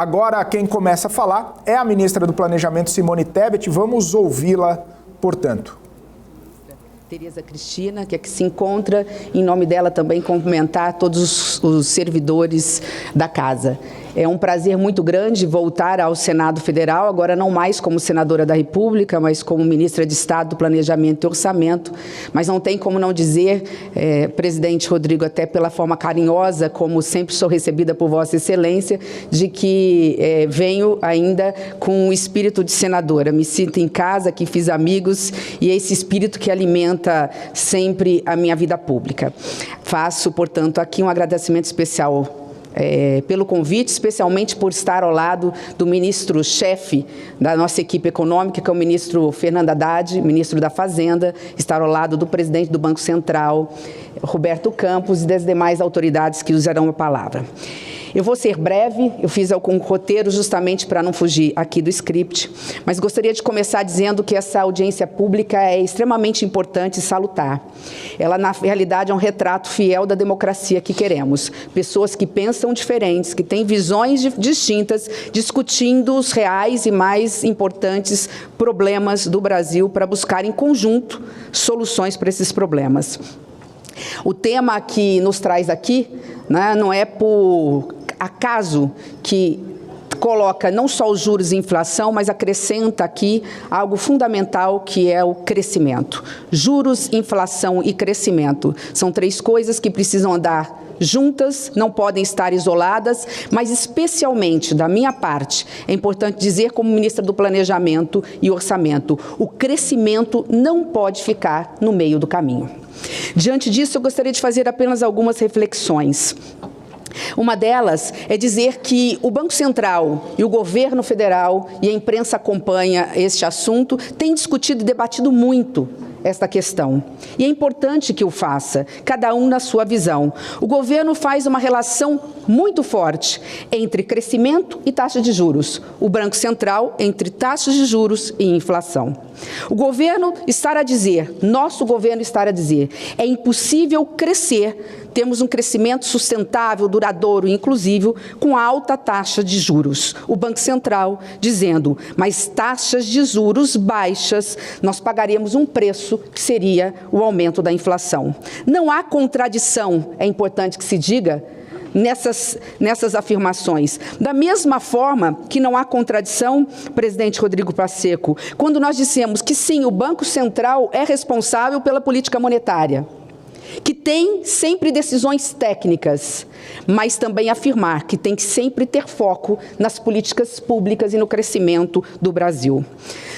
Agora quem começa a falar é a ministra do Planejamento, Simone Tebet. Vamos ouvi-la, portanto. Tereza Cristina, que aqui se encontra, em nome dela também cumprimentar todos os servidores da casa. É um prazer muito grande voltar ao Senado Federal, agora não mais como senadora da República, mas como ministra de Estado do Planejamento e Orçamento. Mas não tem como não dizer, presidente Rodrigo, até pela forma carinhosa, como sempre sou recebida por Vossa Excelência, de que venho ainda com o espírito de senadora. Me sinto em casa, que fiz amigos, e é esse espírito que alimenta sempre a minha vida pública. Faço, portanto, aqui um agradecimento especial pelo convite, especialmente por estar ao lado do ministro-chefe da nossa equipe econômica, que é o ministro Fernando Haddad, ministro da Fazenda, estar ao lado do presidente do Banco Central, Roberto Campos, e das demais autoridades que usarão a palavra. Eu vou ser breve, eu fiz um roteiro justamente para não fugir aqui do script, mas gostaria de começar dizendo que essa audiência pública é extremamente importante e salutar. Ela, na realidade, é um retrato fiel da democracia que queremos. Pessoas que pensam diferentes, que têm visões distintas, discutindo os reais e mais importantes problemas do Brasil para buscar em conjunto soluções para esses problemas. O tema que nos traz aqui, né, não é por acaso que coloca não só os juros e inflação, mas acrescenta aqui algo fundamental, que é o crescimento. Juros, inflação e crescimento são três coisas que precisam andar juntas, não podem estar isoladas, mas especialmente, da minha parte, é importante dizer, como ministra do Planejamento e Orçamento, o crescimento não pode ficar no meio do caminho. Diante disso, eu gostaria de fazer apenas algumas reflexões. Uma delas é dizer que o Banco Central e o governo federal, e a imprensa acompanha este assunto, têm discutido e debatido muito esta questão. E é importante que o faça, cada um na sua visão. O governo faz uma relação muito forte entre crescimento e taxa de juros. O Banco Central entre taxas de juros e inflação. O governo está a dizer, nosso governo está a dizer, é impossível crescer, temos um crescimento sustentável, duradouro e inclusivo, com alta taxa de juros. O Banco Central dizendo, mas taxas de juros baixas, nós pagaremos um preço que seria o aumento da inflação. Não há contradição, é importante que se diga, nessas afirmações. Da mesma forma que não há contradição, presidente Rodrigo Pacheco, quando nós dissemos que sim, o Banco Central é responsável pela política monetária, que tem sempre decisões técnicas, mas também afirmar que tem que sempre ter foco nas políticas públicas e no crescimento do Brasil.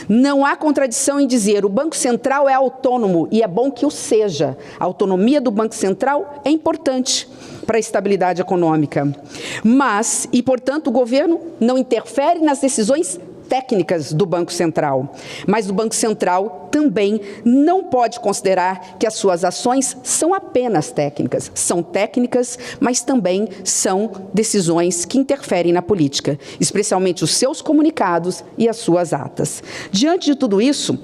Não há contradição em dizer o Banco Central é autônomo, e é bom que o seja. A autonomia do Banco Central é importante para a estabilidade econômica. Mas, e portanto, o governo não interfere nas decisões técnicas do Banco Central, mas o Banco Central também não pode considerar que as suas ações são apenas técnicas. São técnicas, mas também são decisões que interferem na política, especialmente os seus comunicados e as suas atas. Diante de tudo isso,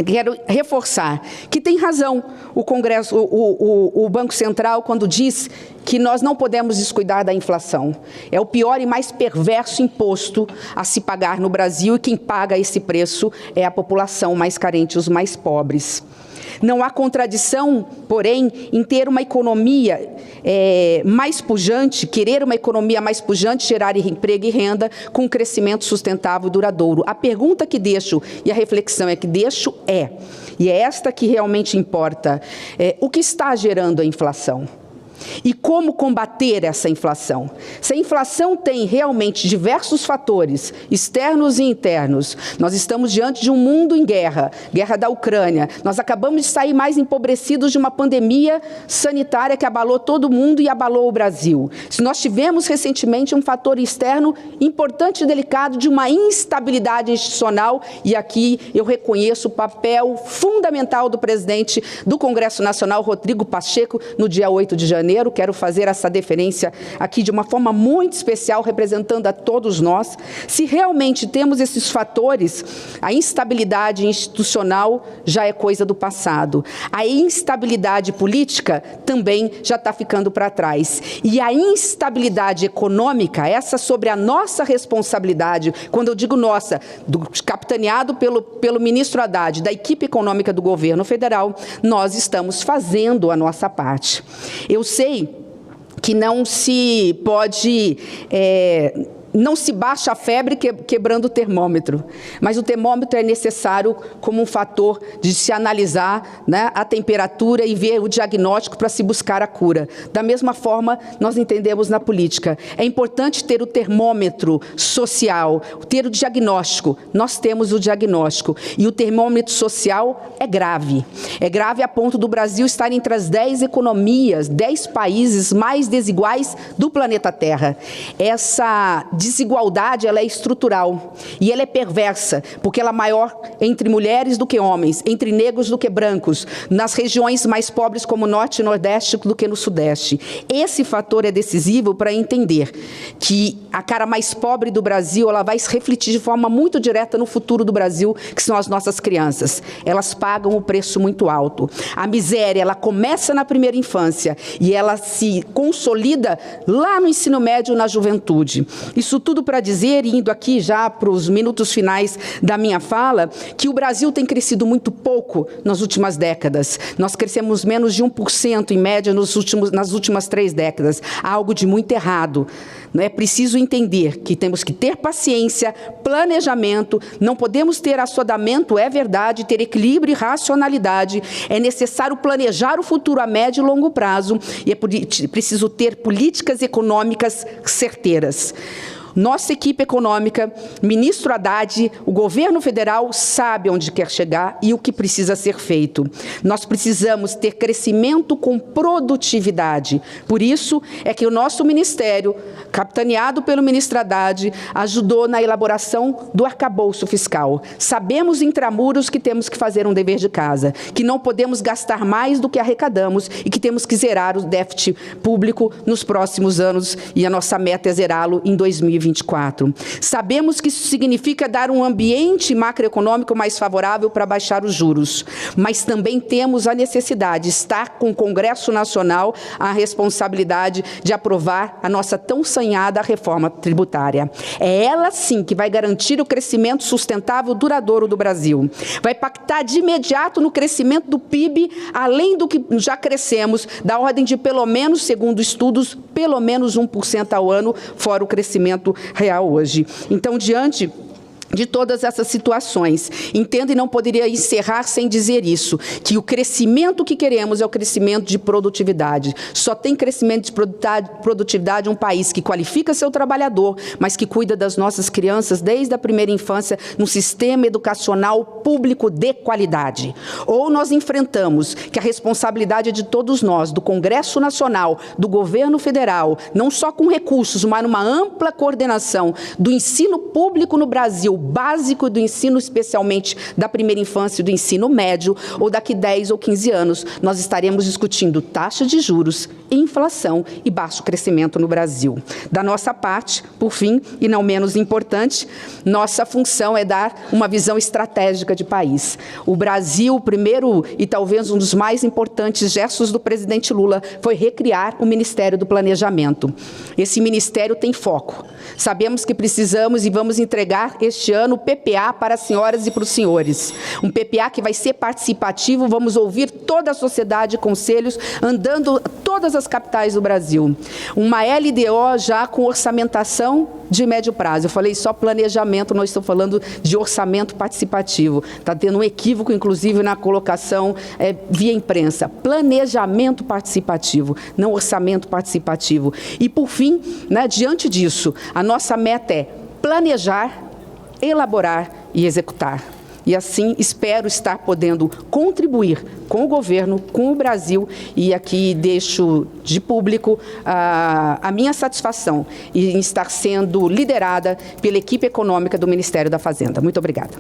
quero reforçar que tem razão o Banco Central quando diz que nós não podemos descuidar da inflação. É o pior e mais perverso imposto a se pagar no Brasil, e quem paga esse preço é a população mais carente, os mais pobres. Não há contradição, porém, em ter uma economia mais pujante, querer uma economia mais pujante, gerar emprego e renda com crescimento sustentável e duradouro. A pergunta que deixo, e a reflexão é que deixo e é esta que realmente importa, o que está gerando a inflação? E como combater essa inflação? Se a inflação tem realmente diversos fatores, externos e internos, nós estamos diante de um mundo em guerra, guerra da Ucrânia, nós acabamos de sair mais empobrecidos de uma pandemia sanitária que abalou todo mundo e abalou o Brasil. Se nós tivemos recentemente um fator externo importante e delicado de uma instabilidade institucional, e aqui eu reconheço o papel fundamental do presidente do Congresso Nacional, Rodrigo Pacheco, no dia 8 de janeiro, Janeiro. Quero fazer essa deferência aqui de uma forma muito especial, representando a todos nós. Se realmente temos esses fatores, a instabilidade institucional já é coisa do passado. A instabilidade política também já está ficando para trás. E a instabilidade econômica, essa sobre a nossa responsabilidade, quando eu digo nossa, capitaneado pelo ministro Haddad, da equipe econômica do governo federal, nós estamos fazendo a nossa parte. Eu sei que não se pode... não se baixa a febre quebrando o termômetro, mas o termômetro é necessário como um fator de se analisar, né, a temperatura e ver o diagnóstico para se buscar a cura. Da mesma forma, nós entendemos na política. É importante ter o termômetro social, ter o diagnóstico. Nós temos o diagnóstico. E o termômetro social é grave. É grave a ponto do Brasil estar entre as 10 economias, 10 países mais desiguais do planeta Terra. Essa desigualdade, ela é estrutural e ela é perversa, porque ela é maior entre mulheres do que homens, entre negros do que brancos, nas regiões mais pobres como o Norte e Nordeste do que no Sudeste. Esse fator é decisivo para entender que a cara mais pobre do Brasil, ela vai se refletir de forma muito direta no futuro do Brasil, que são as nossas crianças. Elas pagam o preço muito alto. A miséria, ela começa na primeira infância e ela se consolida lá no ensino médio, na juventude. Isso tudo para dizer, indo aqui já para os minutos finais da minha fala, que o Brasil tem crescido muito pouco nas últimas décadas. Nós crescemos menos de 1% em média nas últimas 3 décadas. Há algo de muito errado. É preciso entender que temos que ter paciência, planejamento, não podemos ter assodamento, é verdade, ter equilíbrio e racionalidade. É necessário planejar o futuro a médio e longo prazo e é preciso ter políticas econômicas certeiras. Nossa equipe econômica, ministro Haddad, o governo federal sabe onde quer chegar e o que precisa ser feito. Nós precisamos ter crescimento com produtividade. Por isso é que o nosso ministério, capitaneado pelo ministro Haddad, ajudou na elaboração do arcabouço fiscal. Sabemos intramuros que temos que fazer um dever de casa, que não podemos gastar mais do que arrecadamos e que temos que zerar o déficit público nos próximos anos e a nossa meta é zerá-lo em 2024. Sabemos que isso significa dar um ambiente macroeconômico mais favorável para baixar os juros, mas também temos a necessidade de estar com o Congresso Nacional a responsabilidade de aprovar a nossa tão sonhada reforma tributária. É ela, sim, que vai garantir o crescimento sustentável duradouro do Brasil. Vai impactar de imediato no crescimento do PIB, além do que já crescemos, da ordem de pelo menos, segundo estudos, pelo menos 1% ao ano, fora o crescimento real hoje. Então, diante de todas essas situações, entendo e não poderia encerrar sem dizer isso, que o crescimento que queremos é o crescimento de produtividade. Só tem crescimento de produtividade um país que qualifica seu trabalhador, mas que cuida das nossas crianças desde a primeira infância num sistema educacional público de qualidade. Ou nós enfrentamos que a responsabilidade é de todos nós, do Congresso Nacional, do governo federal, não só com recursos, mas numa ampla coordenação do ensino público no Brasil, básico do ensino, especialmente da primeira infância e do ensino médio, ou daqui 10 ou 15 anos, nós estaremos discutindo taxa de juros, inflação e baixo crescimento no Brasil. Da nossa parte, por fim, e não menos importante, nossa função é dar uma visão estratégica de país. O Brasil, o primeiro e talvez um dos mais importantes gestos do presidente Lula foi recriar o Ministério do Planejamento. Esse ministério tem foco. Sabemos que precisamos e vamos entregar este ano o PPA para as senhoras e para os senhores. Um PPA que vai ser participativo, vamos ouvir toda a sociedade, conselhos, andando todas as capitais do Brasil. Uma LDO já com orçamentação de médio prazo. Eu falei só planejamento, nós estamos falando de orçamento participativo. Está tendo um equívoco, inclusive, na colocação via imprensa. Planejamento participativo, não orçamento participativo. E, por fim, né, diante disso, a nossa meta é planejar, elaborar e executar. E assim espero estar podendo contribuir com o governo, com o Brasil, e aqui deixo de público a minha satisfação em estar sendo liderada pela equipe econômica do Ministério da Fazenda. Muito obrigada.